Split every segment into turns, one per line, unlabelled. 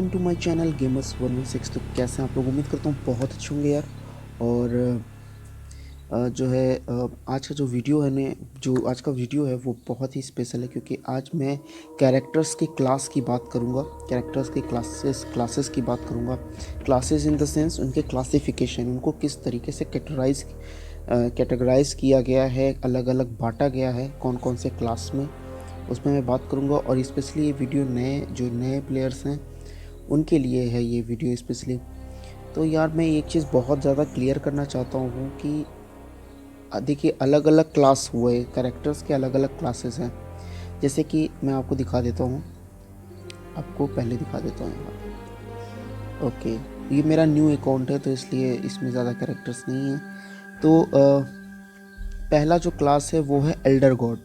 Welcome to my channel gamers 116। तो कैसे हैं आप लोग? उम्मीद करता हूँ बहुत अच्छे होंगे यार। और जो है आज का जो वीडियो है ने जो आज का वीडियो है वो बहुत ही स्पेशल है, क्योंकि आज मैं कैरेक्टर्स की क्लास की बात करूँगा। कैरेक्टर्स की क्लासेस की बात करूँगा। क्लासेस इन द सेंस उनके क्लासिफिकेशन, उनको किस तरीके से कैटेगराइज किया गया है, अलग अलग बांटा गया है कौन कौन से क्लास में, उसमें मैं बात करूँगा। और स्पेशली ये वीडियो नए प्लेयर्स हैं उनके लिए है ये वीडियो स्पेशली। तो यार मैं एक चीज़ बहुत ज़्यादा क्लियर करना चाहता हूँ कि देखिए, अलग अलग क्लास हुए, कैरेक्टर्स के अलग अलग क्लासेस हैं। जैसे कि मैं आपको दिखा देता हूँ, आपको पहले दिखा देता हूँ यहाँ। ओके, ये मेरा न्यू अकाउंट है तो इसलिए इसमें ज़्यादा कैरेक्टर्स नहीं हैं। तो पहला जो क्लास है वो है एल्डर गॉड।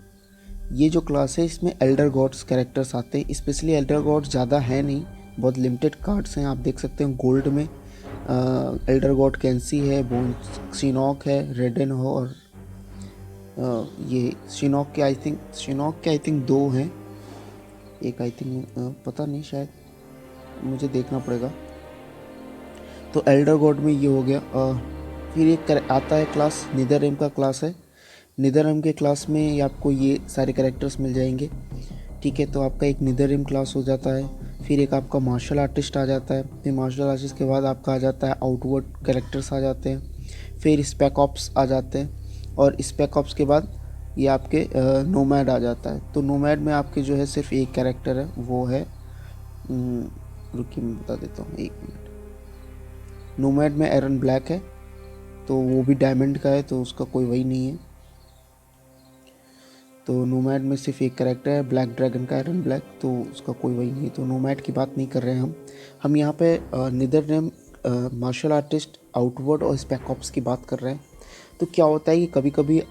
ये जो क्लास है इसमें एल्डर गॉड्स कैरेक्टर्स आते हैं। स्पेशली एल्डर गॉड्स ज़्यादा है नहीं, बहुत लिमिटेड कार्ड्स हैं। आप देख सकते हैं गोल्ड में एल्डर गॉड कैंसी है, बोन शिनॉक है, रेडन हो, और ये शिनॉक के आई थिंक दो हैं। एक आई थिंक पता नहीं, शायद मुझे देखना पड़ेगा। तो एल्डर गॉड में ये हो गया। फिर एक आता है क्लास निदररेम का क्लास है। निदररेम के क्लास में आपको ये सारे कैरेक्टर्स मिल जाएंगे। ठीक है, तो आपका एक निदररेम क्लास हो जाता है। फिर एक आपका मार्शल आर्टिस्ट आ जाता है। फिर मार्शल आर्टिस्ट के बाद आपका आ जाता है आउटवर्ड कैरेक्टर्स आ जाते हैं। फिर स्पेक ऑप्स आ जाते हैं, और स्पेक ऑप्स के बाद ये आपके नोमैड आ जाता है। तो नोमैड में आपके जो है सिर्फ एक कैरेक्टर है, वो है रुकिए मैं बता देता हूँ, एक मिनट। नोमैड में एरन ब्लैक है, तो वो भी डायमंड का है, तो उसका कोई वही नहीं है। तो नोमैड में सिर्फ एक कैरेक्टर है ब्लैक ड्रैगन का, एरन ब्लैक, तो उसका कोई वही नहीं। तो नोमैड की बात नहीं कर रहे हैं हम यहाँ पे निदररेम, मार्शल आर्टिस्ट, आउटवर्ड और स्पेक ऑप्स की बात कर रहे हैं। तो क्या होता है कि कभी कभी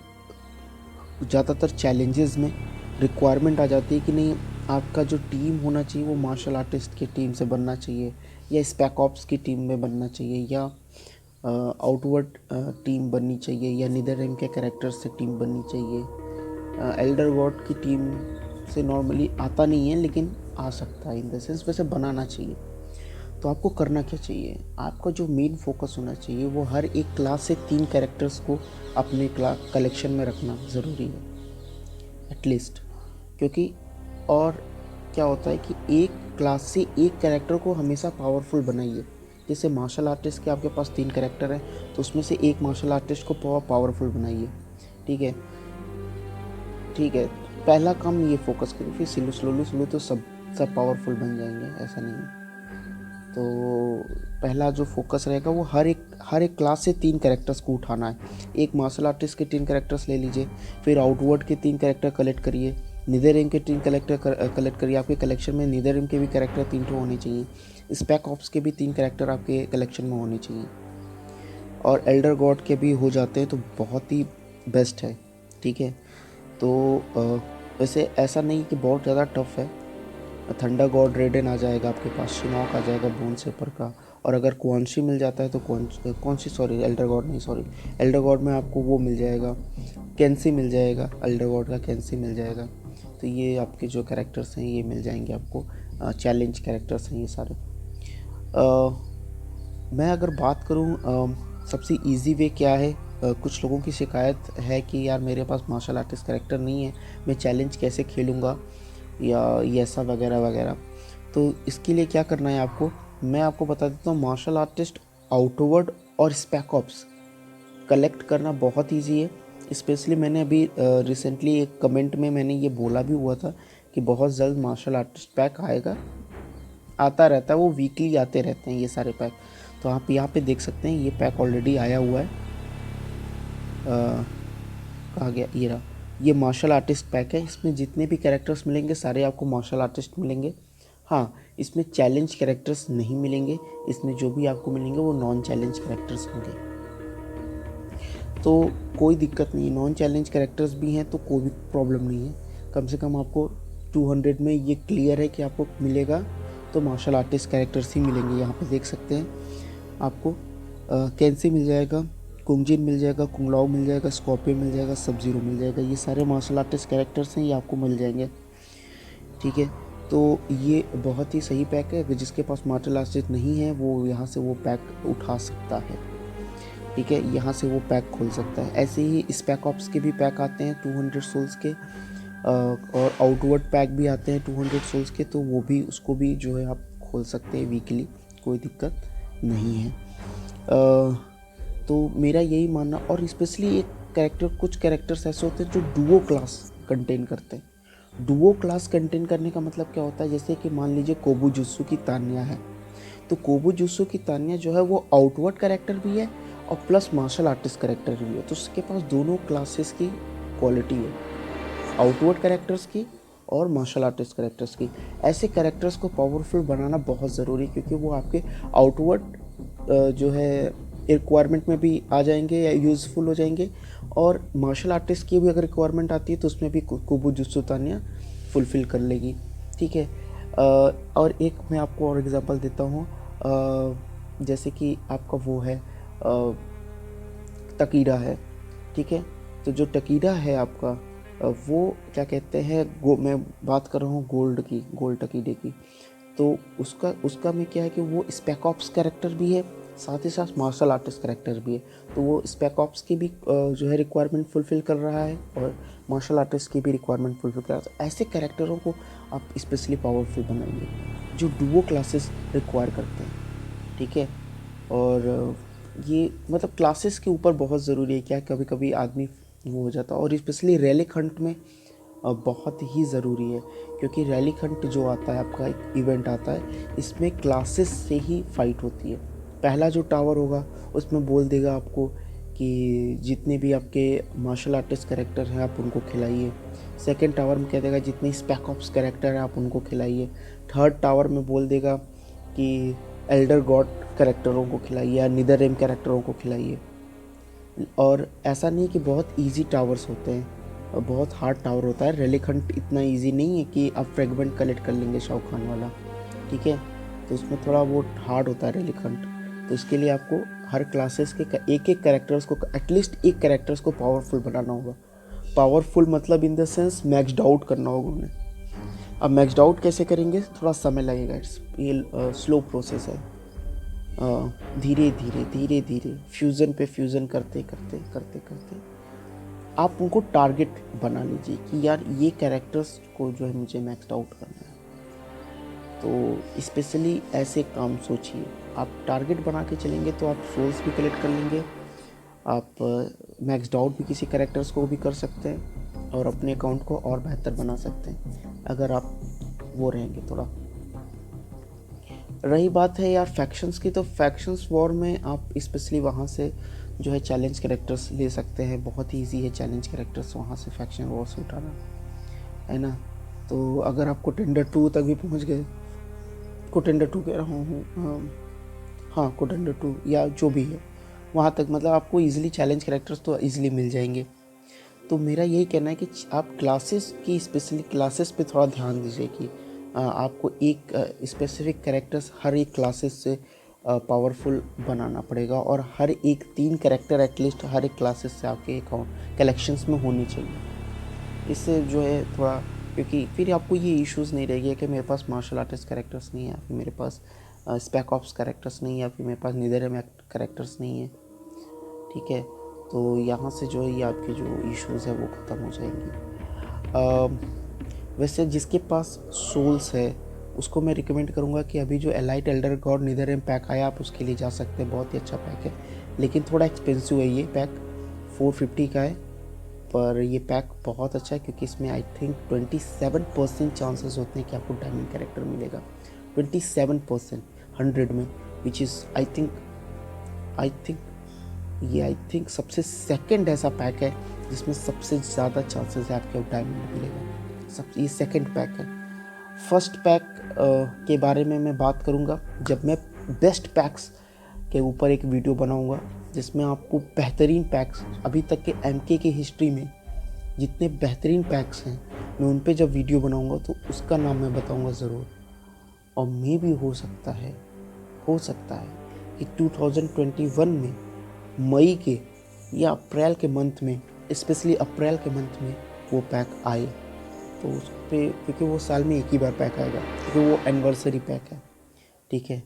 ज़्यादातर चैलेंजेस में रिक्वायरमेंट आ जाती है कि नहीं, आपका जो टीम होना चाहिए वो मार्शल आर्टिस्ट की टीम से बनना चाहिए, या स्पेक ऑप्स की टीम में बनना चाहिए, या आउटवर्ड टीम बननी चाहिए, या निदररेम के कैरेक्टर से टीम बननी चाहिए। एल्डर गॉड की टीम से नॉर्मली आता नहीं है, लेकिन आ सकता है इन द सेंस, वैसे बनाना चाहिए। तो आपको करना क्या चाहिए, आपका जो मेन फोकस होना चाहिए वो हर एक क्लास से 3 कैरेक्टर्स को अपने कलेक्शन में रखना ज़रूरी है एटलीस्ट। क्योंकि और क्या होता है कि एक क्लास से एक कैरेक्टर को हमेशा पावरफुल बनाइए। जैसे मार्शल आर्टिस्ट के आपके पास 3 कैरेक्टर हैं, तो उसमें से एक मार्शल आर्टिस्ट को पावरफुल बनाइए। ठीक है, ठीक है, पहला काम ये फोकस करिए, फिर स्लो तो सब पावरफुल बन जाएंगे, ऐसा नहीं है। तो पहला जो फोकस रहेगा वो हर एक क्लास से 3 कैरेक्टर्स को उठाना है। एक मार्शल आर्टिस्ट के 3 कैरेक्टर्स ले लीजिए, फिर आउटवर्ड के 3 कैरेक्टर कलेक्ट करिए, निदररेम के 3 कैरेक्टर कलेक्ट करिए। आपके कलेक्शन में निदररेम के भी कैरेक्टर 3 तो होने चाहिए, स्पेक ऑप्स के भी 3 कैरेक्टर आपके कलेक्शन में होने चाहिए, और एल्डर गॉड के भी हो जाते हैं तो बहुत ही बेस्ट है। ठीक है, तो वैसे ऐसा नहीं कि बहुत ज़्यादा टफ है। थंडर गॉड रेडन आ जाएगा आपके पास, शिनॉक आ जाएगा बोन सेपर का, और अगर क्वांशी मिल जाता है तो कौन सी सॉरी एल्डर गॉड नहीं, सॉरी एल्डर गॉड में आपको वो मिल जाएगा, कैंसी मिल जाएगा, एल्डर गॉड का कैंसी मिल जाएगा। तो ये आपके जो कैरेक्टर्स हैं ये मिल जाएंगे आपको, चैलेंज कैरेक्टर्स हैं ये सारे। मैं अगर बात करूँ सबसे इजी वे क्या है, कुछ लोगों की शिकायत है कि यार मेरे पास मार्शल आर्टिस्ट कैरेक्टर नहीं है, मैं चैलेंज कैसे खेलूँगा, या ये ऐसा वगैरह वगैरह। तो इसके लिए क्या करना है आपको, मैं आपको बता देता हूँ। मार्शल आर्टिस्ट, आउटवर्ड और स्पेक ऑप्स कलेक्ट करना बहुत इजी है। स्पेशली मैंने अभी रिसेंटली एक कमेंट में मैंने ये बोला भी हुआ था कि बहुत जल्द मार्शल आर्टिस्ट पैक आएगा, आता रहता है, वो वीकली आते रहते हैं ये सारे पैक। तो आप यहाँ पे देख सकते हैं ये पैक ऑलरेडी आया हुआ है। कहाँ गया, ये रहा, ये मार्शल आर्टिस्ट पैक है। इसमें जितने भी कैरेक्टर्स मिलेंगे सारे आपको मार्शल आर्टिस्ट मिलेंगे। हाँ, इसमें चैलेंज कैरेक्टर्स नहीं मिलेंगे, इसमें जो भी आपको मिलेंगे वो नॉन चैलेंज कैरेक्टर्स होंगे। तो कोई दिक्कत नहीं है, नॉन चैलेंज कैरेक्टर्स भी हैं तो कोई भी प्रॉब्लम नहीं है। कम से कम आपको 200 में ये क्लियर है कि आपको मिलेगा तो मार्शल आर्टिस्ट कैरेक्टर्स ही मिलेंगे। यहाँ पे देख सकते हैं आपको कैंसी मिल जाएगा, कुंगजिन मिल जाएगा, कुंगलाओ मिल जाएगा, स्कॉर्पियो मिल जाएगा, सब जीरो मिल जाएगा। ये सारे मार्शल आर्टिस्ट कैरेक्टर्स हैं, ये आपको मिल जाएंगे। ठीक है, तो ये बहुत ही सही पैक है, जिसके पास मार्शल आर्टिस्ट नहीं है वो यहाँ से वो पैक उठा सकता है। ठीक है, यहाँ से वो पैक खोल सकता है। ऐसे ही स्पेक ऑप्स के भी पैक आते हैं 200 सोल्स के, और आउटवर्ड पैक भी आते हैं 200 सोल्स के, तो वो भी उसको भी जो है आप खोल सकते हैं वीकली, कोई दिक्कत नहीं है। तो मेरा यही मानना, और स्पेशली एक कैरेक्टर, कुछ कैरेक्टर्स ऐसे होते हैं जो डुओ क्लास कंटेन करते हैं। डुओ क्लास कंटेन करने का मतलब क्या होता है, जैसे कि मान लीजिए कोबू जुत्सु की तान्या है, तो कोबू जुत्सु की तान्या जो है वो आउटवर्ड कैरेक्टर भी है और प्लस मार्शल आर्टिस्ट कैरेक्टर भी है, तो उसके पास दोनों क्लासेस की क्वालिटी है, आउटवर्ड कैरेक्टर्स की और मार्शल आर्टिस्ट कैरेक्टर्स की। ऐसे कैरेक्टर्स को पावरफुल बनाना बहुत ज़रूरी है, क्योंकि वो आपके आउटवर्ड जो है रिक्वायरमेंट में भी आ जाएंगे या यूज़फुल हो जाएंगे, और मार्शल आर्टिस्ट की भी अगर रिक्वायरमेंट आती है तो उसमें भी कोबू जुत्सु तान्या फुलफ़िल कर लेगी। ठीक है, और एक मैं आपको और एग्जांपल देता हूँ, जैसे कि आपका वो है टकीडा है। ठीक है, तो जो टकीडा है आपका, वो क्या कहते हैं, मैं बात कर रहा हूँ गोल्ड टकीडे की, तो उसका में क्या है कि वो स्पेक ऑप्स कैरेक्टर भी है, साथ ही साथ मार्शल आर्टिस्ट कैरेक्टर भी है, तो वो स्पेक ऑप्स की भी जो है रिक्वायरमेंट फुलफ़िल कर रहा है और मार्शल आर्टिस्ट की भी रिक्वायरमेंट फुलफ़िल कर रहा है। तो ऐसे कैरेक्टरों को आप स्पेशली पावरफुल बनाइए जो डुओ क्लासेस रिक्वायर करते हैं। ठीक है, और ये मतलब क्लासेस के ऊपर बहुत ज़रूरी है, क्या कभी कभी आदमी वो हो जाता है, और स्पेशली रैलिक हंट में बहुत ही ज़रूरी है, क्योंकि रैलिक हंट जो आता है आपका एक इवेंट आता है, इसमें क्लासेस से ही फाइट होती है। पहला जो टावर होगा उसमें बोल देगा आपको कि जितने भी आपके मार्शल आर्टिस्ट कैरेक्टर हैं आप उनको खिलाइए। सेकंड टावर में कह देगा जितने स्पेक ऑप्स कैरेक्टर हैं आप उनको खिलाइए। थर्ड टावर में बोल देगा कि एल्डर गॉड कैरेक्टरों को खिलाइए या निदर रेम कैरेक्टरों को खिलाइए। और ऐसा नहीं कि बहुत इजी टावर्स होते हैं, बहुत हार्ड टावर होता है। रेलिक हंट इतना इजी नहीं है कि आप फ्रेगमेंट कलेक्ट कर लेंगे शाहरुख खान वाला। ठीक है, तो उसमें थोड़ा वो हार्ड होता है रेलिक हंट, तो इसके लिए आपको हर क्लासेस के एक एक कैरेक्टर्स को, एटलीस्ट एक कैरेक्टर्स को पावरफुल बनाना होगा। पावरफुल मतलब in the sense maxed out करना होगा उन्हें। अब मैक्सड आउट कैसे करेंगे, थोड़ा समय लगेगा, ये स्लो प्रोसेस है। धीरे धीरे धीरे धीरे फ्यूज़न पे फ्यूज़न करते करते करते करते आप उनको टारगेट बना लीजिए कि यार ये कैरेक्टर्स को जो है मुझे मैक्सड आउट करना है। तो स्पेशली ऐसे काम सोचिए, आप टारगेट बना के चलेंगे तो आप सोल्स भी कलेक्ट कर लेंगे, आप मैक्सड आउट भी किसी कैरेक्टर्स को भी कर सकते हैं और अपने अकाउंट को और बेहतर बना सकते हैं अगर आप वो रहेंगे थोड़ा। रही बात है यार फैक्शंस की, तो फैक्शंस वॉर में आप स्पेशली वहाँ से जो है चैलेंज कैरेक्टर्स ले सकते हैं। बहुत ही ईजी है चैलेंज कैरेक्टर्स वहाँ से फैक्शन वॉर से उठाना, है ना। तो अगर आप कोटेंडर 2 तक भी पहुँच गए, कोटेंडर 2 कह रहा हूँ, हाँ कोटेंडर 2 या जो भी है, वहाँ तक मतलब आपको ईजिली चैलेंज कैरेक्टर्स तो ईजिली मिल जाएंगे। तो मेरा यही कहना है कि आप क्लासेस की, स्पेशली क्लासेस पे थोड़ा ध्यान दीजिए कि आपको एक स्पेसिफिक कैरेक्टर्स हर एक क्लासेस से पावरफुल बनाना पड़ेगा, और हर एक 3 कैरेक्टर एटलीस्ट हर एक क्लासेस से आपके अकाउंट कलेक्शंस में होनी चाहिए। इससे जो है थोड़ा, क्योंकि फिर आपको ये इश्यूज़ नहीं रहेगी कि मेरे पास मार्शल आर्टिस्ट कैरेक्टर्स नहीं है, फिर मेरे पास स्पेक ऑप्स कैरेक्टर्स नहीं है, फिर मेरे पास निदर में कैरेक्टर्स नहीं है। ठीक है, तो यहाँ से जो है ये आपके जो इश्यूज़ है वो ख़त्म हो जाएंगी। वैसे जिसके पास सोल्स है उसको मैं रिकमेंड करूँगा कि अभी जो एलाइट एल्डर गॉड निदररेम पैक आया आप उसके लिए जा सकते हैं, बहुत ही अच्छा पैक है, लेकिन थोड़ा एक्सपेंसिव है ये पैक, 450 का है, पर ये पैक बहुत अच्छा है क्योंकि इसमें आई थिंक 27% चांसेस होते हैं कि आपको डायमंड कैरेक्टर मिलेगा। 27% 100 में, विच इज़ आई थिंक सबसे सेकंड ऐसा पैक है जिसमें सबसे ज़्यादा चांसेस है आपके डायमंड मिलेगा। सब ये सेकंड पैक है। फर्स्ट पैक के बारे में मैं बात करूँगा जब मैं बेस्ट पैक्स के ऊपर एक वीडियो बनाऊँगा, जिसमें आपको बेहतरीन पैक्स अभी तक के एमके की हिस्ट्री में जितने बेहतरीन पैक्स हैं मैं उन पे जब वीडियो बनाऊँगा तो उसका नाम मैं बताऊँगा ज़रूर। और मे भी हो सकता है कि 2021 में मई के या अप्रैल के मंथ में, स्पेशली अप्रैल के मंथ में वो पैक आए। तो उस पर क्योंकि वो साल में एक ही बार पैक आएगा, क्योंकि वो एनिवर्सरी पैक है, ठीक है।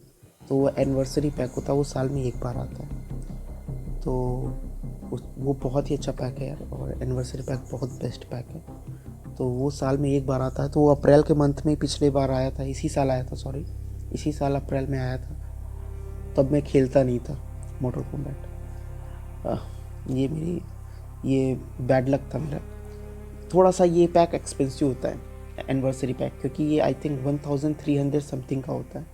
तो वो एनिवर्सरी पैक होता है, वो साल में एक बार आता है। तो वो बहुत ही अच्छा पैक है यार, और एनिवर्सरी पैक बहुत बेस्ट पैक है। तो वो साल में एक बार आता है। तो वो अप्रैल के मंथ में पिछले बार आया था, इसी साल आया था, सॉरी इसी साल अप्रैल में आया था। तब मैं खेलता नहीं था मोटर कॉम्बैट। ये बैड लक था मेरा। थोड़ा सा ये पैक एक्सपेंसिव होता है एनिवर्सरी पैक, क्योंकि ये आई थिंक 1300 समथिंग का होता है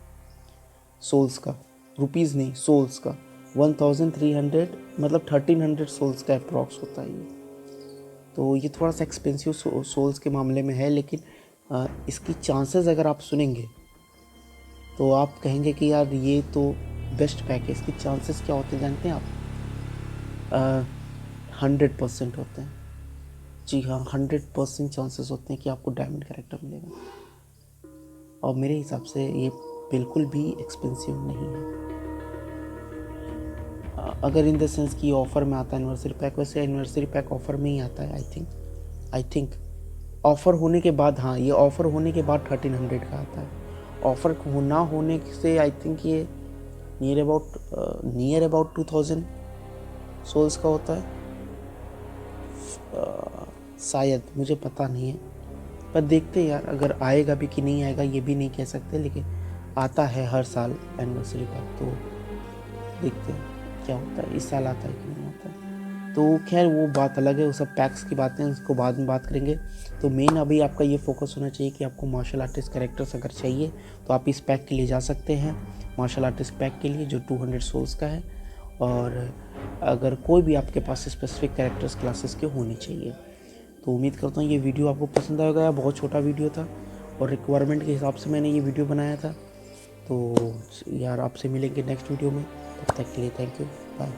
सोल्स का, रुपीज़ नहीं सोल्स का। 1300 मतलब 1300 सोल्स का अप्रॉक्स होता है ये। तो ये थोड़ा सा एक्सपेंसिव सोल्स के मामले में है, लेकिन इसकी चांसेस अगर आप सुनेंगे तो आप कहेंगे कि यार ये तो बेस्ट पैक है। इसकी चांसेस क्या होते हैं जानते हैं आप? 100% होते हैं। जी हाँ, 100% चांसेस होते हैं कि आपको डायमंड कैरेक्टर मिलेगा। और मेरे हिसाब से ये बिल्कुल भी एक्सपेंसिव नहीं है। अगर इन द सेंस कि ऑफ़र में आता है एनिवर्सरी पैक, वैसे एनिवर्सरी पैक ऑफ़र में ही आता है आई थिंक ऑफ़र होने के बाद, हाँ ये ऑफ़र होने के बाद 1300 का आता है। ऑफ़र ना होने से आई थिंक ये नियर अबाउट 2000 सोल्स का होता है शायद, मुझे पता नहीं है। पर देखते हैं यार, अगर आएगा भी कि नहीं आएगा ये भी नहीं कह सकते, लेकिन आता है हर साल एनिवर्सरी पैक। तो देखते हैं क्या होता है, इस साल आता है कि नहीं आता है। तो खैर वो बात अलग है, वो सब पैक्स की बातें उसको बाद में बात करेंगे। तो मेन अभी आपका ये फोकस होना चाहिए कि आपको मार्शल आर्टिस्ट कैरेक्टर्स अगर चाहिए तो आप इस पैक के लिए जा सकते हैं, मार्शल आर्टिस्ट पैक के लिए जो 200 सोल्स का है। और अगर कोई भी आपके पास स्पेसिफिक कैरेक्टर्स क्लासेस के होने चाहिए। तो उम्मीद करता हूँ ये वीडियो आपको पसंद आएगा। या बहुत छोटा वीडियो था और रिक्वायरमेंट के हिसाब से मैंने ये वीडियो बनाया था। तो यार आपसे मिलेंगे नेक्स्ट वीडियो में, तब तक के लिए थैंक यू, बाय।